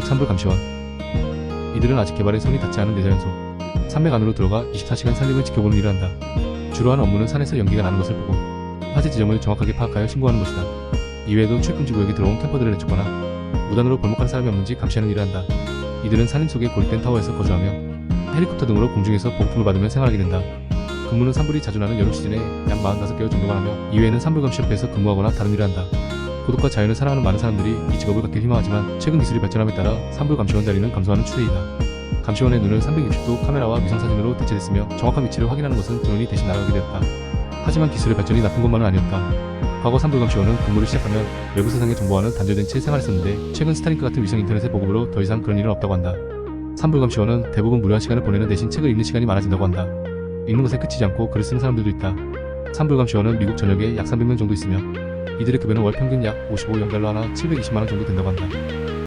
미국 산불감시원. 이들은 아직 개발에 손이 닿지 않은 내자연소 산맥 안으로 들어가 24시간 산림을 지켜보는 일을 한다. 주로 하는 업무는 산에서 연기가 나는 것을 보고 화재 지점을 정확하게 파악하여 신고하는 것이다. 이외에도 출금지 구역에 들어온 캠퍼들을 내쫓거나 무단으로 벌목한 사람이 없는지 감시하는 일을 한다. 이들은 산림 속의 고립된 타워에서 거주하며 헬리콥터 등으로 공중에서 보급품을 받으며 생활하게 된다. 근무는 산불이 자주 나는 여름 시즌에 약 45개월 정도만 하며 이외에는 산불감시협회에서 근무하거나 다른 일을 한다. 고독과 자연을 사랑하는 많은 사람들이 이 직업을 갖길 희망하지만 최근 기술이 발전함에 따라 산불감시원 자리는 감소하는 추세이다. 감시원의 눈은 360도 카메라와 위성사진으로 대체됐으며 정확한 위치를 확인하는 것은 드론이 대신 날아가게 되었다. 하지만 기술의 발전이 나쁜 것만은 아니었다. 과거 산불감시원은 근무를 시작하면 외부 세상의 정보와는 단절된 채 생활했었는데 최근 스타링크 같은 위성 인터넷의 보급으로 더 이상 그런 일은 없다고 한다. 산불감시원은 대부분 무료한 시간을 보내는 대신 책을 읽는 시간이 많아진다고 한다. 읽는 것에 그치지 않고 글을 쓰는 사람들도 있다. 산불감시원은 미국 전역에 약 300명 정도 있으며 이들의 급여는 월 평균 약 55연달러 하나 720만원 정도 된다고 한다.